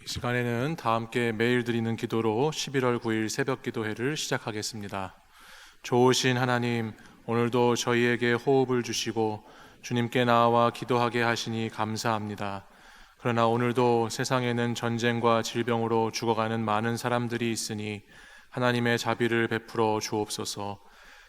이 시간에는 다 함께 매일 드리는 기도로 11월 9일 새벽 기도회를 시작하겠습니다. 좋으신 하나님, 오늘도 저희에게 호흡을 주시고 주님께 나와 기도하게 하시니 감사합니다. 그러나 오늘도 세상에는 전쟁과 질병으로 죽어가는 많은 사람들이 있으니 하나님의 자비를 베풀어 주옵소서.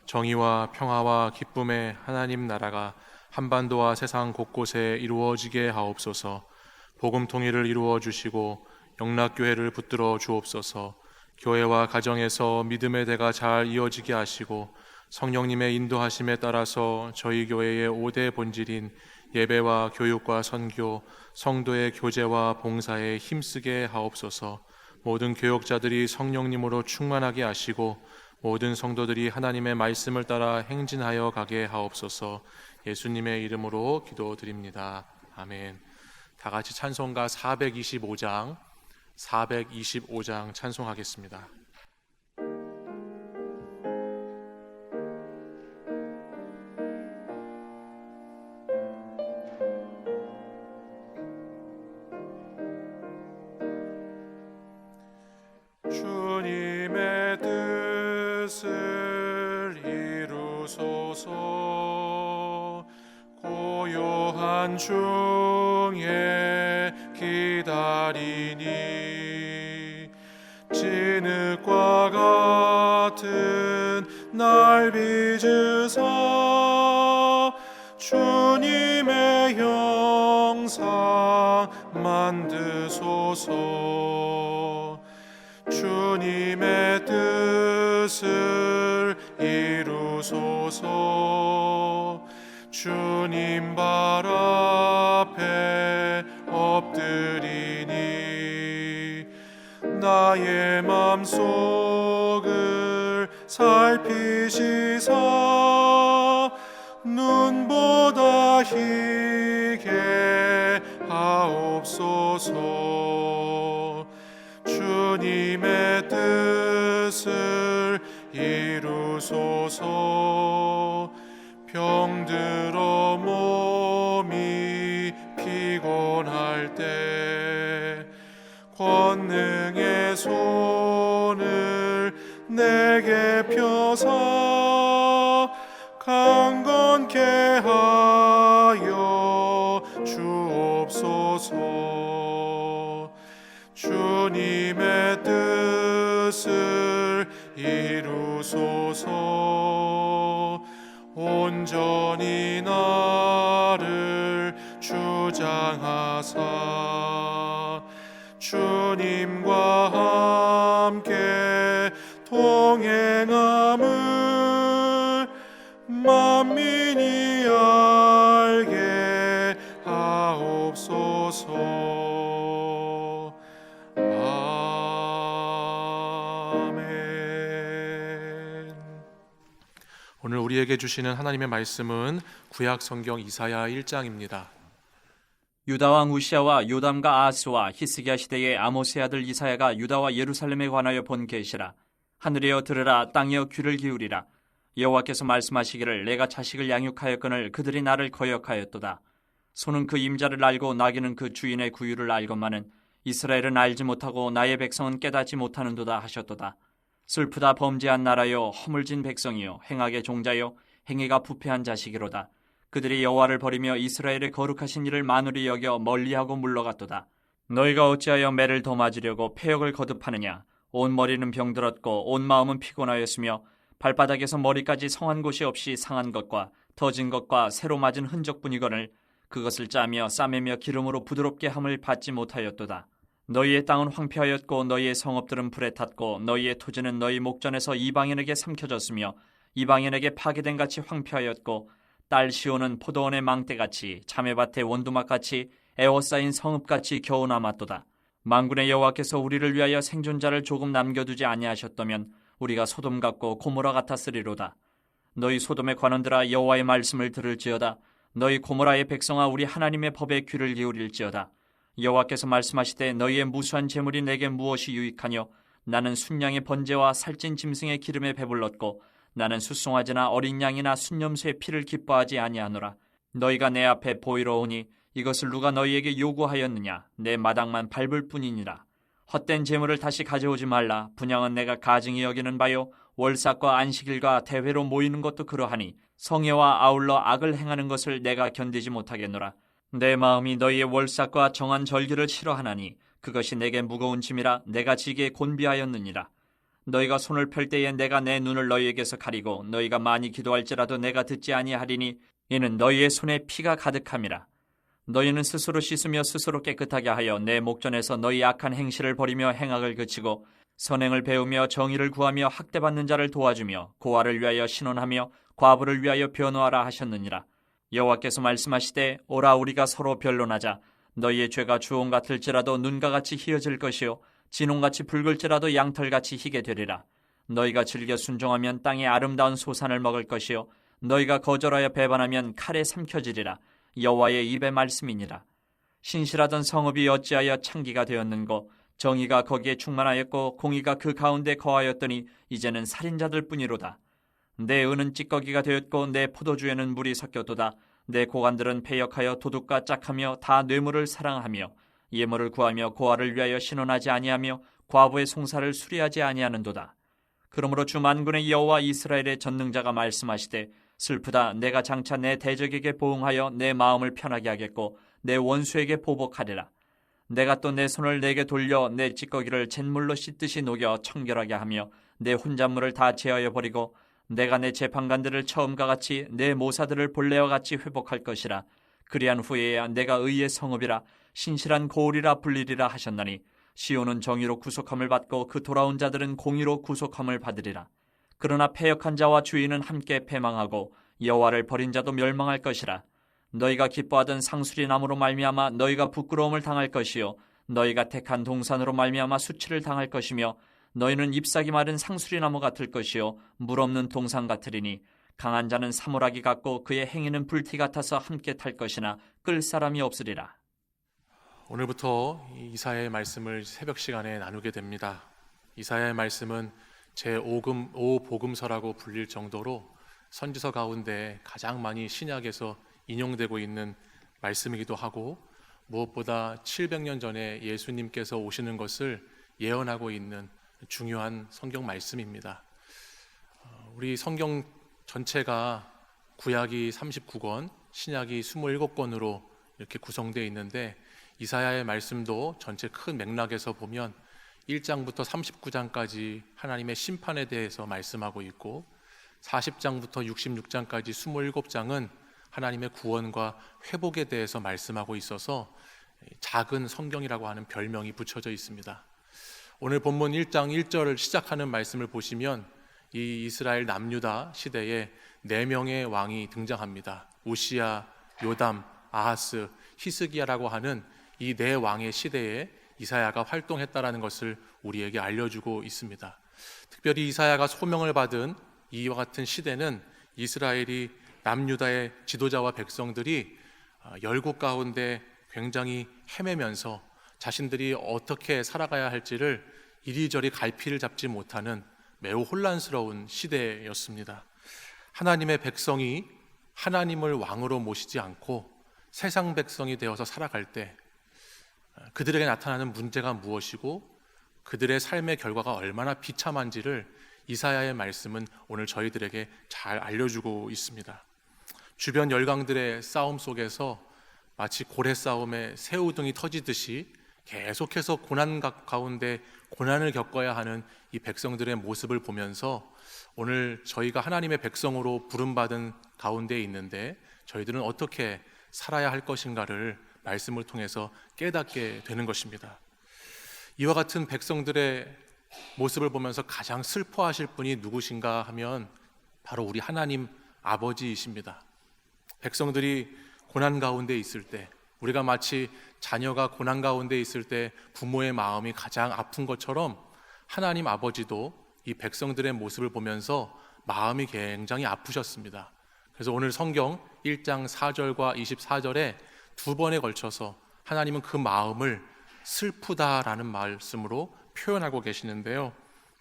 정의와 평화와 기쁨의 하나님 나라가 한반도와 세상 곳곳에 이루어지게 하옵소서. 복음 통일을 이루어 주시고 영락교회를 붙들어 주옵소서. 교회와 가정에서 믿음의 대가 잘 이어지게 하시고 성령님의 인도하심에 따라서 저희 교회의 5대 본질인 예배와 교육과 선교, 성도의 교제와 봉사에 힘쓰게 하옵소서. 모든 교역자들이 성령님으로 충만하게 하시고 모든 성도들이 하나님의 말씀을 따라 행진하여 가게 하옵소서. 예수님의 이름으로 기도드립니다. 아멘. 다 같이 찬송가 425장 찬송하겠습니다. 주님의 뜻을 이루소서. 고요한 중에 기다리니 진흙과 같은 날 빚으사 주님의 형상 만드소서. 주님의 뜻을 이루소서. 주님 발 앞에 엎드리니 나의 맘속을 살피시사 눈보다 희게 하옵소서. 주님의 뜻을 이루소서. 병들어 몸이 피곤할 때 권능의 손을 내게 펴사 강건케 하여 주옵소서. 주님의 뜻을 이루소서. 온전히 나를 주장하사 주님과 함께 동행함을 만민이 알게 하옵소서. 아멘. 오늘 우리에게 주시는 하나님의 말씀은 구약 성경 이사야 1장입니다. 유다 왕 우시아와 요담과 아하스와 히스기야 시대의 아모스의 아들 이사야가 유다와 예루살렘에 관하여 본 계시라. 하늘이여 들으라, 땅이여 귀를 기울이라. 여호와께서 말씀하시기를 내가 자식을 양육하였거늘 그들이 나를 거역하였도다. 소는 그 임자를 알고 나귀는 그 주인의 구유를 알건만은 이스라엘은 알지 못하고 나의 백성은 깨닫지 못하는도다 하셨도다. 슬프다 범죄한 나라여, 허물진 백성이여, 행악의 종자여, 행위가 부패한 자식이로다. 그들이 여호와를 버리며 이스라엘의 거룩하신 이를 만울히 여겨 멀리하고 물러갔도다. 너희가 어찌하여 매를 더 맞으려고 패역을 거듭하느냐. 온 머리는 병들었고 온 마음은 피곤하였으며 발바닥에서 머리까지 성한 곳이 없이 상한 것과 터진 것과 새로 맞은 흔적뿐이거늘 그것을 짜며 싸매며 기름으로 부드럽게 함을 받지 못하였도다. 너희의 땅은 황폐하였고 너희의 성읍들은 불에 탔고 너희의 토지는 너희 목전에서 이방인에게 삼켜졌으며 이방인에게 파괴된 같이 황폐하였고 딸 시온은 포도원의 망대같이 자매밭의 원두막같이 에워싸인 성읍같이 겨우 남았도다. 만군의 여호와께서 우리를 위하여 생존자를 조금 남겨두지 아니하셨다면 우리가 소돔 같고 고모라 같았으리로다. 너희 소돔의 관원들아 여호와의 말씀을 들을지어다. 너희 고모라의 백성아 우리 하나님의 법에 귀를 기울일지어다. 여호와께서 말씀하시되 너희의 무수한 재물이 내게 무엇이 유익하뇨. 나는 순양의 번제와 살찐 짐승의 기름에 배불렀고 나는 숫송아지나 어린 양이나 순념수의 피를 기뻐하지 아니하노라. 너희가 내 앞에 보이러 오니 이것을 누가 너희에게 요구하였느냐. 내 마당만 밟을 뿐이니라. 헛된 재물을 다시 가져오지 말라. 분향은 내가 가증히 여기는 바요. 월삭과 안식일과 대회로 모이는 것도 그러하니 성회와 아울러 악을 행하는 것을 내가 견디지 못하겠노라. 내 마음이 너희의 월삭과 정한 절기를 싫어하나니 그것이 내게 무거운 짐이라 내가 지게 곤비하였느니라. 너희가 손을 펼 때에 내가 내 눈을 너희에게서 가리고 너희가 많이 기도할지라도 내가 듣지 아니하리니 이는 너희의 손에 피가 가득함이라. 너희는 스스로 씻으며 스스로 깨끗하게 하여 내 목전에서 너희 악한 행실을 버리며 행악을 그치고 선행을 배우며 정의를 구하며 학대받는 자를 도와주며 고아를 위하여 신원하며 과부를 위하여 변호하라 하셨느니라. 여호와께서 말씀하시되 오라 우리가 서로 변론하자. 너희의 죄가 주홍 같을지라도 눈과 같이 희어질 것이요 진홍같이 붉을지라도 양털같이 희게 되리라. 너희가 즐겨 순종하면 땅의 아름다운 소산을 먹을 것이요 너희가 거절하여 배반하면 칼에 삼켜지리라. 여호와의 입의 말씀이니라. 신실하던 성읍이 어찌하여 창기가 되었는고 정의가 거기에 충만하였고 공의가 그 가운데 거하였더니 이제는 살인자들 뿐이로다. 내 은은 찌꺼기가 되었고 내 포도주에는 물이 섞였도다. 내 고관들은 패역하여 도둑과 짝하며 다 뇌물을 사랑하며 예물을 구하며 고아를 위하여 신원하지 아니하며 과부의 송사를 수리하지 아니하는도다. 그러므로 주 만군의 여호와 이스라엘의 전능자가 말씀하시되 슬프다. 내가 장차 내 대적에게 보응하여 내 마음을 편하게 하겠고 내 원수에게 보복하리라. 내가 또 내 손을 내게 돌려 내 찌꺼기를 잿물로 씻듯이 녹여 청결하게 하며 내 혼잣물을 다 제하여 버리고 내가 내 재판관들을 처음과 같이 내 모사들을 본래와 같이 회복할 것이라. 그리한 후에야 내가 의의 성읍이라 신실한 고을이라 불리리라 하셨나니 시온은 정의로 구속함을 받고 그 돌아온 자들은 공의로 구속함을 받으리라. 그러나 패역한 자와 주인은 함께 패망하고 여호와를 버린 자도 멸망할 것이라. 너희가 기뻐하던 상수리 나무로 말미암아 너희가 부끄러움을 당할 것이요 너희가 택한 동산으로 말미암아 수치를 당할 것이며 너희는 잎사귀 마른 상수리 나무 같을 것이요 물 없는 동산 같으리니 강한 자는 사물하기 같고 그의 행위는 불티 같아서 함께 탈 것이나 끌 사람이 없으리라. 오늘부터 이사야의 말씀을 새벽 시간에 나누게 됩니다. 이사야의 말씀은 제5복음서라고 불릴 정도로 선지서 가운데 가장 많이 신약에서 인용되고 있는 말씀이기도 하고 무엇보다 700년 전에 예수님께서 오시는 것을 예언하고 있는 중요한 성경 말씀입니다. 우리 성경 전체가 구약이 39권, 신약이 27권으로 이렇게 구성되어 있는데 이사야의 말씀도 전체 큰 맥락에서 보면 1장부터 39장까지 하나님의 심판에 대해서 말씀하고 있고 40장부터 66장까지 27장은 하나님의 구원과 회복에 대해서 말씀하고 있어서 작은 성경이라고 하는 별명이 붙여져 있습니다. 오늘 본문 1장 1절을 시작하는 말씀을 보시면 이 이스라엘 남유다 시대에 4명의 왕이 등장합니다. 우시야, 요담, 아하스, 히스기야라고 하는 이 4왕의 시대에 이사야가 활동했다라는 것을 우리에게 알려주고 있습니다. 특별히 이사야가 소명을 받은 이와 같은 시대는 이스라엘이 남유다의 지도자와 백성들이 열국 가운데 굉장히 헤매면서 자신들이 어떻게 살아가야 할지를 이리저리 갈피를 잡지 못하는 매우 혼란스러운 시대였습니다. 하나님의 백성이 하나님을 왕으로 모시지 않고 세상 백성이 되어서 살아갈 때 그들에게 나타나는 문제가 무엇이고 그들의 삶의 결과가 얼마나 비참한지를 이사야의 말씀은 오늘 저희들에게 잘 알려주고 있습니다. 주변 열강들의 싸움 속에서 마치 고래 싸움에 새우등이 터지듯이 계속해서 고난 가운데 고난을 겪어야 하는 이 백성들의 모습을 보면서 오늘 저희가 하나님의 백성으로 부름받은 가운데 있는데 저희들은 어떻게 살아야 할 것인가를 말씀을 통해서 깨닫게 되는 것입니다. 이와 같은 백성들의 모습을 보면서 가장 슬퍼하실 분이 누구신가 하면 바로 우리 하나님 아버지이십니다. 백성들이 고난 가운데 있을 때, 우리가 마치 자녀가 고난 가운데 있을 때 부모의 마음이 가장 아픈 것처럼 하나님 아버지도 이 백성들의 모습을 보면서 마음이 굉장히 아프셨습니다. 그래서 오늘 성경 1장 4절과 24절에 2번에 걸쳐서 하나님은 그 마음을 슬프다라는 말씀으로 표현하고 계시는데요.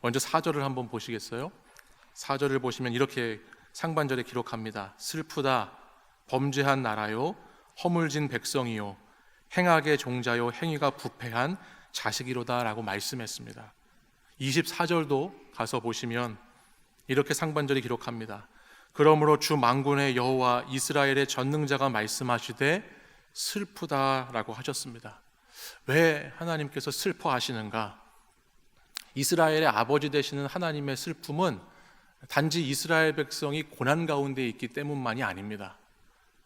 먼저 4절을 한번 보시겠어요? 4절을 보시면 이렇게 상반절에 기록합니다. 슬프다, 범죄한 나라요, 허물진 백성이요, 행악의 종자요, 행위가 부패한 자식이로다라고 말씀했습니다. 24절도 가서 보시면 이렇게 상반절이 기록합니다. 그러므로 주 만군의 여호와 이스라엘의 전능자가 말씀하시되 슬프다라고 하셨습니다. 왜 하나님께서 슬퍼하시는가? 이스라엘의 아버지 되시는 하나님의 슬픔은 단지 이스라엘 백성이 고난 가운데 있기 때문만이 아닙니다.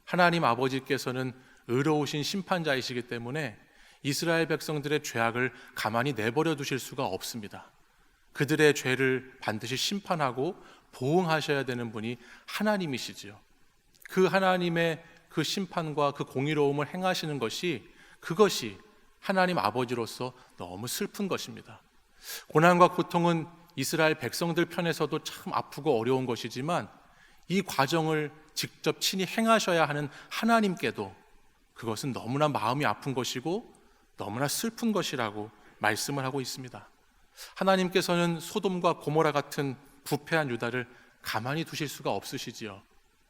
하나님 아버지께서는 의로우신 심판자이시기 때문에 이스라엘 백성들의 죄악을 가만히 내버려 두실 수가 없습니다. 그들의 죄를 반드시 심판하고 보응하셔야 되는 분이 하나님이시지요. 그 하나님의 그 심판과 그 공의로움을 행하시는 그것이 하나님 아버지로서 너무 슬픈 것입니다. 고난과 고통은 이스라엘 백성들 편에서도 참 아프고 어려운 것이지만 이 과정을 직접 친히 행하셔야 하는 하나님께도 그것은 너무나 마음이 아픈 것이고 너무나 슬픈 것이라고 말씀을 하고 있습니다. 하나님께서는 소돔과 고모라 같은 부패한 유다를 가만히 두실 수가 없으시지요.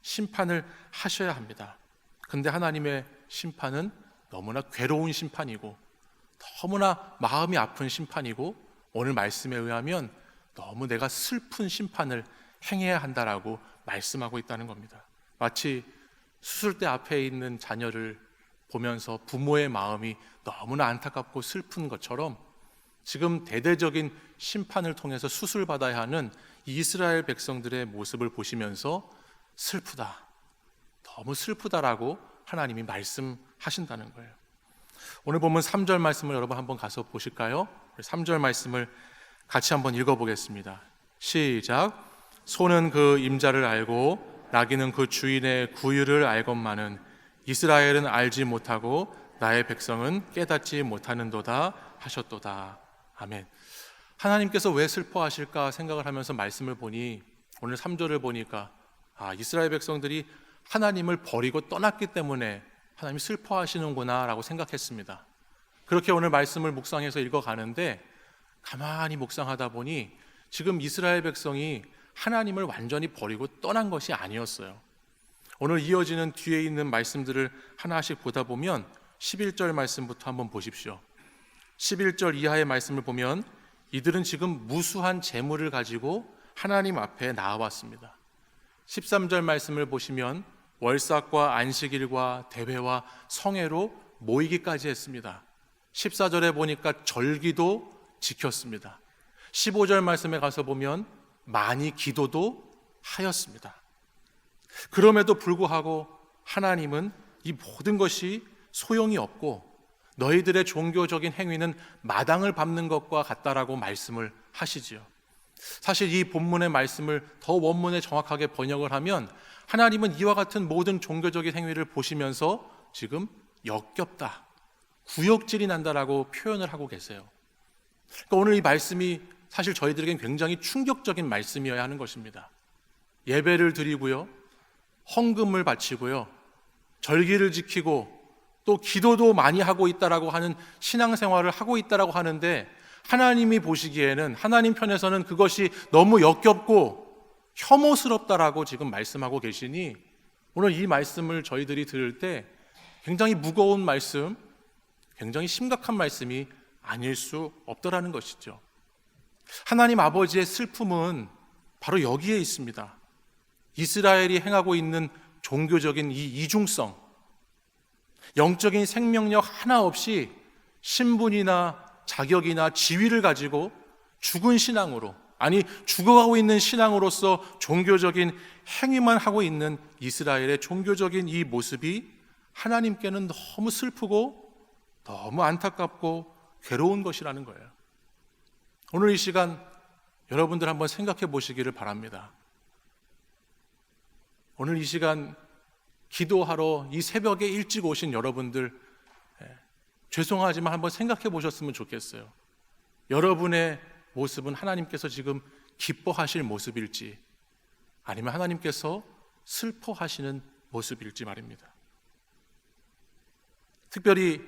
심판을 하셔야 합니다. 근데 하나님의 심판은 너무나 괴로운 심판이고 너무나 마음이 아픈 심판이고 오늘 말씀에 의하면 너무 내가 슬픈 심판을 행해야 한다라고 말씀하고 있다는 겁니다. 마치 수술대 앞에 있는 자녀를 보면서 부모의 마음이 너무나 안타깝고 슬픈 것처럼 지금 대대적인 심판을 통해서 수술받아야 하는 이스라엘 백성들의 모습을 보시면서 슬프다, 너무 슬프다라고 하나님이 말씀하신다는 거예요. 오늘 본문 3절 말씀을 여러분 한번 가서 보실까요? 3절 말씀을 같이 한번 읽어보겠습니다. 시작. 소는 그 임자를 알고 나귀는 그 주인의 구유를 알건만은 이스라엘은 알지 못하고 나의 백성은 깨닫지 못하는도다 하셨도다. 아멘. 하나님께서 왜 슬퍼하실까 생각을 하면서 말씀을 보니 오늘 3절을 보니까 이스라엘 백성들이 하나님을 버리고 떠났기 때문에 하나님이 슬퍼하시는구나 라고 생각했습니다. 그렇게 오늘 말씀을 묵상해서 읽어가는데 가만히 묵상하다 보니 지금 이스라엘 백성이 하나님을 완전히 버리고 떠난 것이 아니었어요. 오늘 이어지는 뒤에 있는 말씀들을 하나씩 보다 보면 11절 말씀부터 한번 보십시오. 11절 이하의 말씀을 보면 이들은 지금 무수한 재물을 가지고 하나님 앞에 나아왔습니다. 13절 말씀을 보시면 월삭과 안식일과 대회와 성회로 모이기까지 했습니다. 14절에 보니까 절기도 지켰습니다. 15절 말씀에 가서 보면 많이 기도도 하였습니다. 그럼에도 불구하고 하나님은 이 모든 것이 소용이 없고 너희들의 종교적인 행위는 마당을 밟는 것과 같다라고 말씀을 하시지요. 사실 이 본문의 말씀을 더 원문에 정확하게 번역을 하면 하나님은 이와 같은 모든 종교적인 행위를 보시면서 지금 역겹다, 구역질이 난다라고 표현을 하고 계세요. 그러니까 오늘 이 말씀이 사실 저희들에겐 굉장히 충격적인 말씀이어야 하는 것입니다. 예배를 드리고요, 헌금을 바치고요, 절기를 지키고 또 기도도 많이 하고 있다라고 하는 신앙생활을 하고 있다라고 하는데 하나님이 보시기에는 하나님 편에서는 그것이 너무 역겹고 혐오스럽다라고 지금 말씀하고 계시니 오늘 이 말씀을 저희들이 들을 때 굉장히 무거운 말씀, 굉장히 심각한 말씀이 아닐 수 없더라는 것이죠. 하나님 아버지의 슬픔은 바로 여기에 있습니다. 이스라엘이 행하고 있는 종교적인 이 이중성, 영적인 생명력 하나 없이 신분이나 자격이나 지위를 가지고 죽은 신앙으로, 아니 죽어가고 있는 신앙으로서 종교적인 행위만 하고 있는 이스라엘의 종교적인 이 모습이 하나님께는 너무 슬프고 너무 안타깝고 괴로운 것이라는 거예요. 오늘 이 시간 여러분들 한번 생각해 보시기를 바랍니다. 오늘 이 시간 기도하러 이 새벽에 일찍 오신 여러분들, 죄송하지만 한번 생각해 보셨으면 좋겠어요. 여러분의 모습은 하나님께서 지금 기뻐하실 모습일지 아니면 하나님께서 슬퍼하시는 모습일지 말입니다. 특별히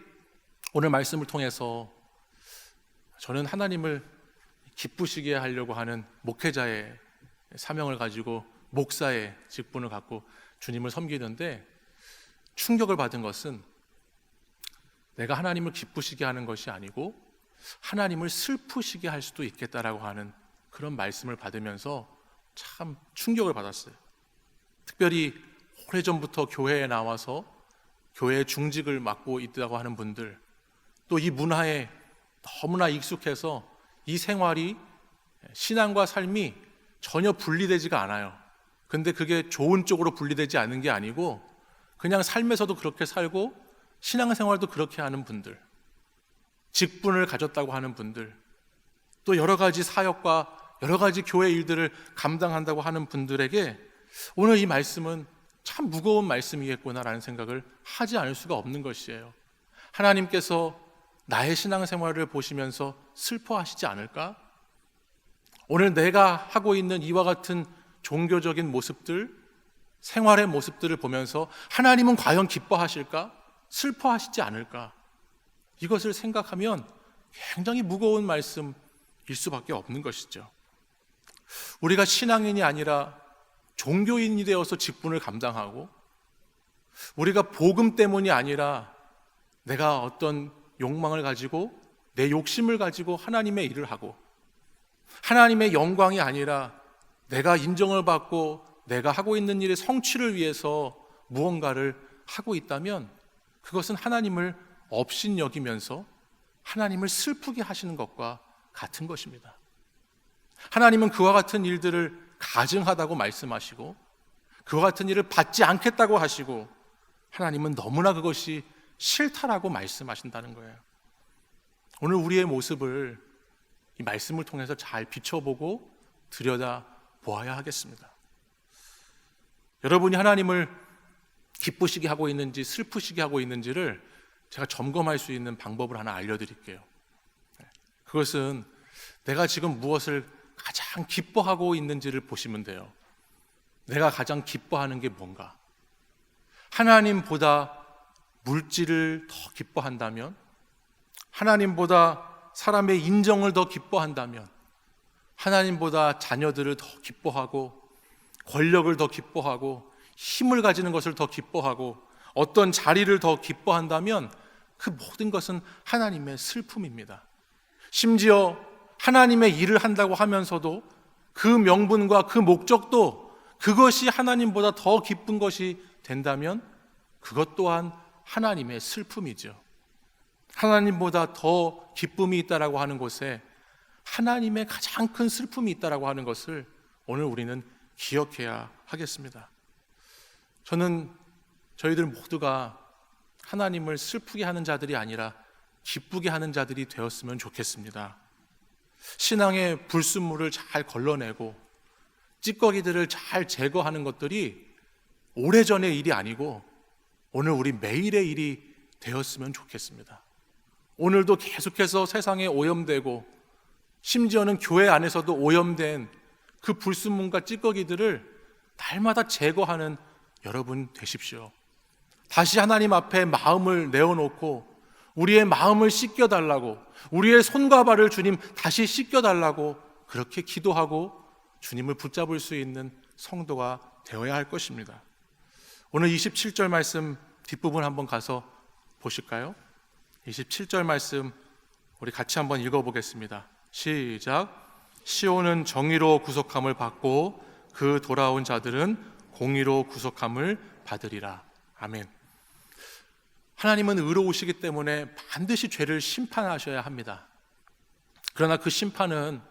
오늘 말씀을 통해서 저는 하나님을 기쁘시게 하려고 하는 목회자의 사명을 가지고 목사의 직분을 갖고 주님을 섬기는데 충격을 받은 것은 내가 하나님을 기쁘시게 하는 것이 아니고 하나님을 슬프시게 할 수도 있겠다라고 하는 그런 말씀을 받으면서 참 충격을 받았어요. 특별히 오래전부터 교회에 나와서 교회의 중직을 맡고 있다고 하는 분들, 또 이 문화에 너무나 익숙해서 이 생활이, 신앙과 삶이 전혀 분리되지가 않아요. 근데 그게 좋은 쪽으로 분리되지 않는 게 아니고 그냥 삶에서도 그렇게 살고 신앙생활도 그렇게 하는 분들, 직분을 가졌다고 하는 분들, 또 여러 가지 사역과 여러 가지 교회 일들을 감당한다고 하는 분들에게 오늘 이 말씀은 참 무거운 말씀이겠구나라는 생각을 하지 않을 수가 없는 것이에요. 하나님께서 나의 신앙생활을 보시면서 슬퍼하시지 않을까? 오늘 내가 하고 있는 이와 같은 종교적인 모습들, 생활의 모습들을 보면서 하나님은 과연 기뻐하실까? 슬퍼하시지 않을까? 이것을 생각하면 굉장히 무거운 말씀일 수밖에 없는 것이죠. 우리가 신앙인이 아니라 종교인이 되어서 직분을 감당하고, 우리가 복음 때문이 아니라 내가 어떤 욕망을 가지고 내 욕심을 가지고 하나님의 일을 하고, 하나님의 영광이 아니라 내가 인정을 받고 내가 하고 있는 일의 성취를 위해서 무언가를 하고 있다면 그것은 하나님을 업신여기면서 하나님을 슬프게 하시는 것과 같은 것입니다. 하나님은 그와 같은 일들을 가증하다고 말씀하시고 그와 같은 일을 받지 않겠다고 하시고, 하나님은 너무나 그것이 싫다라고 말씀하신다는 거예요. 오늘 우리의 모습을 이 말씀을 통해서 잘 비춰보고 들여다 보아야 하겠습니다. 여러분이 하나님을 기쁘시게 하고 있는지 슬프시게 하고 있는지를 제가 점검할 수 있는 방법을 하나 알려드릴게요. 그것은 내가 지금 무엇을 가장 기뻐하고 있는지를 보시면 돼요. 내가 가장 기뻐하는 게 뭔가? 하나님보다 물질을 더 기뻐한다면, 하나님보다 사람의 인정을 더 기뻐한다면, 하나님보다 자녀들을 더 기뻐하고 권력을 더 기뻐하고 힘을 가지는 것을 더 기뻐하고 어떤 자리를 더 기뻐한다면 그 모든 것은 하나님의 슬픔입니다. 심지어 하나님의 일을 한다고 하면서도 그 명분과 그 목적도 그것이 하나님보다 더 기쁜 것이 된다면 그것 또한 하나님의 슬픔이죠. 하나님보다 더 기쁨이 있다라고 하는 곳에 하나님의 가장 큰 슬픔이 있다라고 하는 것을 오늘 우리는 기억해야 하겠습니다. 저는 저희들 모두가 하나님을 슬프게 하는 자들이 아니라 기쁘게 하는 자들이 되었으면 좋겠습니다. 신앙의 불순물을 잘 걸러내고 찌꺼기들을 잘 제거하는 것들이 오래전의 일이 아니고 오늘 우리 매일의 일이 되었으면 좋겠습니다. 오늘도 계속해서 세상에 오염되고 심지어는 교회 안에서도 오염된 그 불순물과 찌꺼기들을 날마다 제거하는 여러분 되십시오. 다시 하나님 앞에 마음을 내어놓고 우리의 마음을 씻겨달라고, 우리의 손과 발을 주님 다시 씻겨달라고 그렇게 기도하고 주님을 붙잡을 수 있는 성도가 되어야 할 것입니다. 오늘 27절 말씀 뒷부분 한번 가서 보실까요? 27절 말씀 우리 같이 한번 읽어보겠습니다. 시작. 시온은 정의로 구속함을 받고 그 돌아온 자들은 공의로 구속함을 받으리라. 아멘. 하나님은 의로우시기 때문에 반드시 죄를 심판하셔야 합니다. 그러나 그 심판은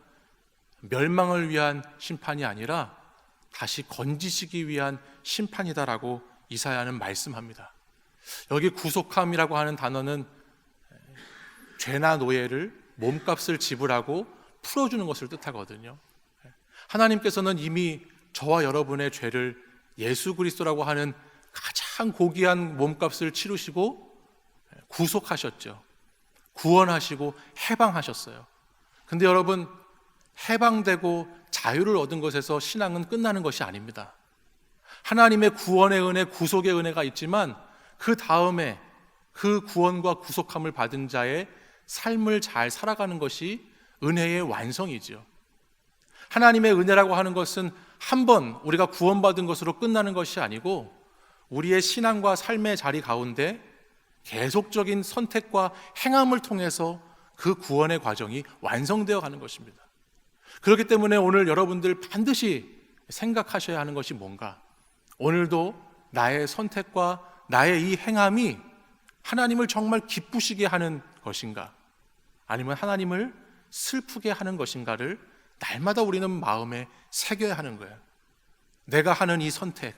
멸망을 위한 심판이 아니라 다시 건지시기 위한 심판이다라고 이사야는 말씀합니다. 여기 구속함이라고 하는 단어는 죄나 노예를 몸값을 지불하고 풀어주는 것을 뜻하거든요. 하나님께서는 이미 저와 여러분의 죄를 예수 그리스도라고 하는 가장 고귀한 몸값을 치르시고 구속하셨죠. 구원하시고 해방하셨어요. 근데 여러분, 해방되고 자유를 얻은 것에서 신앙은 끝나는 것이 아닙니다. 하나님의 구원의 은혜, 구속의 은혜가 있지만 그 다음에 그 구원과 구속함을 받은 자의 삶을 잘 살아가는 것이 은혜의 완성이지요. 하나님의 은혜라고 하는 것은 한 번 우리가 구원받은 것으로 끝나는 것이 아니고 우리의 신앙과 삶의 자리 가운데 계속적인 선택과 행함을 통해서 그 구원의 과정이 완성되어 가는 것입니다. 그렇기 때문에 오늘 여러분들 반드시 생각하셔야 하는 것이 뭔가, 오늘도 나의 선택과 나의 이 행함이 하나님을 정말 기쁘시게 하는 것인가, 아니면 하나님을 슬프게 하는 것인가를 날마다 우리는 마음에 새겨야 하는 거예요. 내가 하는 이 선택,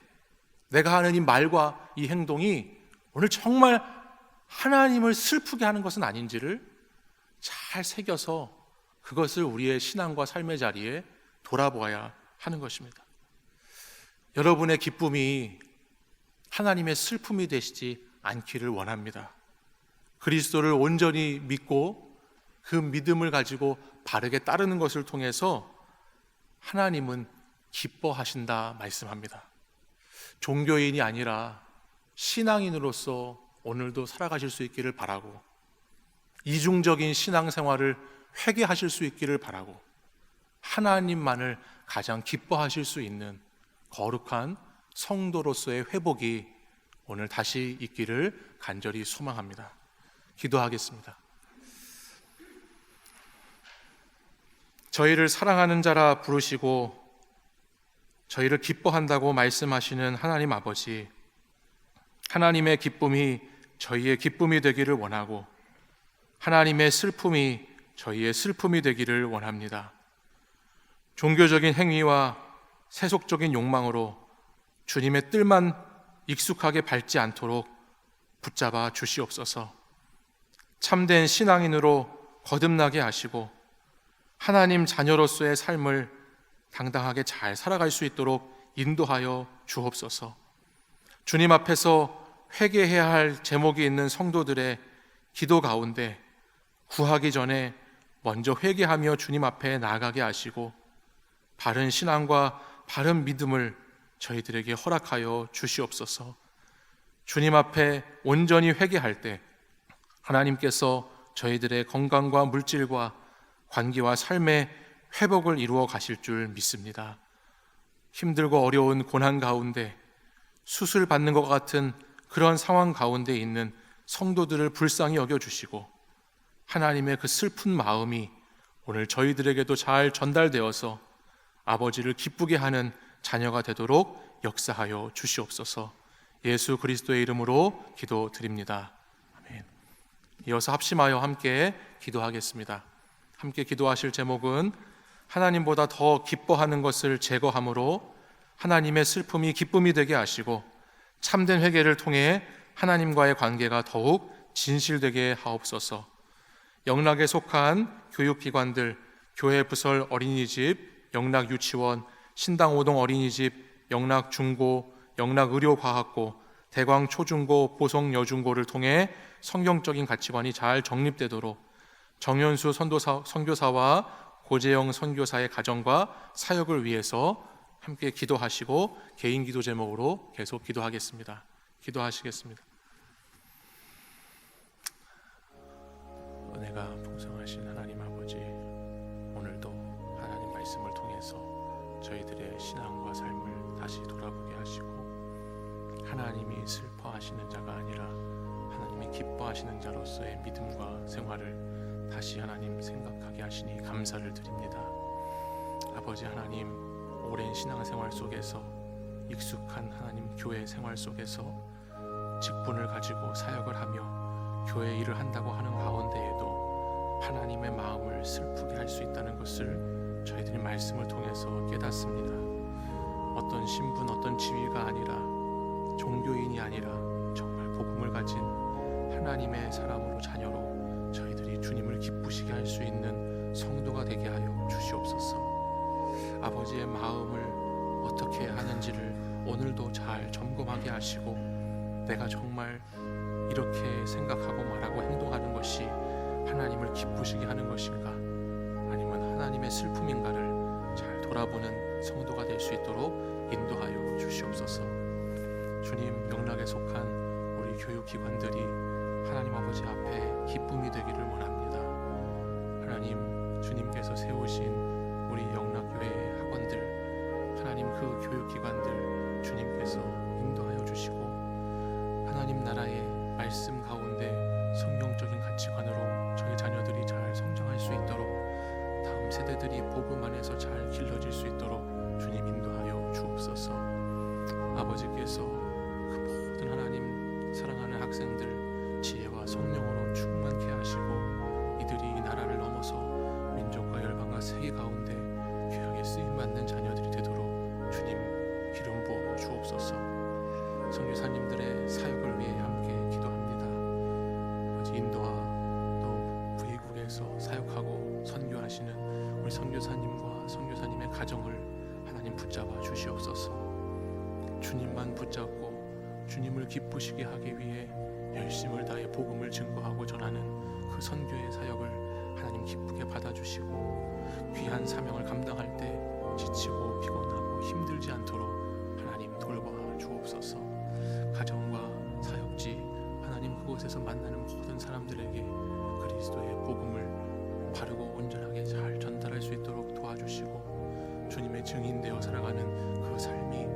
내가 하는 이 말과 이 행동이 오늘 정말 하나님을 슬프게 하는 것은 아닌지를 잘 새겨서 그것을 우리의 신앙과 삶의 자리에 돌아보아야 하는 것입니다. 여러분의 기쁨이 하나님의 슬픔이 되시지 않기를 원합니다. 그리스도를 온전히 믿고 그 믿음을 가지고 바르게 따르는 것을 통해서 하나님은 기뻐하신다 말씀합니다. 종교인이 아니라 신앙인으로서 오늘도 살아가실 수 있기를 바라고, 이중적인 신앙생활을 회개하실 수 있기를 바라고, 하나님만을 가장 기뻐하실 수 있는 거룩한 성도로서의 회복이 오늘 다시 있기를 간절히 소망합니다. 기도하겠습니다. 저희를 사랑하는 자라 부르시고 저희를 기뻐한다고 말씀하시는 하나님 아버지, 하나님의 기쁨이 저희의 기쁨이 되기를 원하고 하나님의 슬픔이 저희의 슬픔이 되기를 원합니다. 종교적인 행위와 세속적인 욕망으로 주님의 뜰만 익숙하게 밟지 않도록 붙잡아 주시옵소서. 참된 신앙인으로 거듭나게 하시고 하나님 자녀로서의 삶을 당당하게 잘 살아갈 수 있도록 인도하여 주옵소서. 주님 앞에서 회개해야 할 제목이 있는 성도들의 기도 가운데 구하기 전에 먼저 회개하며 주님 앞에 나아가게 하시고 바른 신앙과 바른 믿음을 저희들에게 허락하여 주시옵소서. 주님 앞에 온전히 회개할 때 하나님께서 저희들의 건강과 물질과 관계와 삶의 회복을 이루어 가실 줄 믿습니다. 힘들고 어려운 고난 가운데 수술 받는 것 같은 그런 상황 가운데 있는 성도들을 불쌍히 여겨주시고 하나님의 그 슬픈 마음이 오늘 저희들에게도 잘 전달되어서 아버지를 기쁘게 하는 자녀가 되도록 역사하여 주시옵소서. 예수 그리스도의 이름으로 기도드립니다. 아멘. 이어서 합심하여 함께 기도하겠습니다. 함께 기도하실 제목은 하나님보다 더 기뻐하는 것을 제거함으로 하나님의 슬픔이 기쁨이 되게 하시고 참된 회개를 통해 하나님과의 관계가 더욱 진실되게 하옵소서. 영락에 속한 교육기관들, 교회 부설 어린이집, 영락 유치원, 신당 오동 어린이집, 영락 중고, 영락 의료과학고, 대광 초중고, 보성 여중고를 통해 성경적인 가치관이 잘 정립되도록 정현수 선교사와 고재영 선교사의 가정과 사역을 위해서 함께 기도하시고 개인 기도 제목으로 계속 기도하겠습니다. 기도하시겠습니다. 은혜가 풍성하신 하나님 아버지, 오늘도 하나님 말씀을 통해서 저희들의 신앙과 삶을 다시 돌아보게 하시고 하나님이 슬퍼하시는 자가 아니라 하나님이 기뻐하시는 자로서의 믿음과 생활을 다시 하나님 생각하게 하시니 감사를 드립니다. 아버지 하나님, 오랜 신앙생활 속에서 익숙한 하나님 교회 생활 속에서 직분을 가지고 사역을 하며 교회 일을 한다고 하는 가운데에도 하나님의 마음을 슬프게 할 수 있다는 것을 저희들이 말씀을 통해서 깨닫습니다. 어떤 신분, 어떤 지위가 아니라 종교인이 아니라 정말 복음을 가진 하나님의 사람으로 자녀로 저희들이 주님을 기쁘시게 할 수 있는 성도가 되게 하여 주시옵소서. 아버지의 마음을 어떻게 하는지를 오늘도 잘 점검하게 하시고 내가 정말 이렇게 생각하고 말하고 행동하는 것이 하나님을 기쁘시게 하는 것인가, 아니면 하나님의 슬픔인가를 잘 돌아보는 성도가 될 수 있도록 인도하여 주시옵소서. 주님, 영락에 속한 우리 교육기관들이 하나님 아버지 앞에 기쁨이 되기를 원합니다. 하나님, 주님께서 세우신 우리 영락교회의 학원들, 하나님 그 교육기관들 주님께서 인도하여 주시고 하나님 나라의 말씀 가운데 성경적인 가치관으로 저희 자녀들이 잘 세대들이 복음 안에서 잘 길러질 수 있도록 주님 인도하여 주옵소서. 아버지께서 그 모든 하나님 사랑하는 학생들 지혜와 성령으로 충만케 하시고 이들이 이 나라를 넘어서 민족과 열방과 세계 가운데 귀하게 쓰임받는 자녀들이 되도록 주님 기름 부어 주옵소서. 선교사님들의 사역을 위해 함께 기도합니다. 아버지 인도와 또 부의국에서 사역하고 선교하시는 우리 선교사님과 선교사님의 가정을 하나님 붙잡아 주시옵소서. 주님만 붙잡고 주님을 기쁘시게 하기 위해 열심을 다해 복음을 증거하고 전하는 그 선교의 사역을 하나님 기쁘게 받아주시고 귀한 사명을 감당할 때 지치고 피곤하고 힘들지 않도록 하나님 돌봐 주옵소서. 가정과 사역지 하나님 그곳에서 만나는 모든 사람들에게 그리스도의 복음을 바르고 온전하게 잘 전달할 수 있도록 도와주시고 주님의 증인되어 살아가는 그 삶이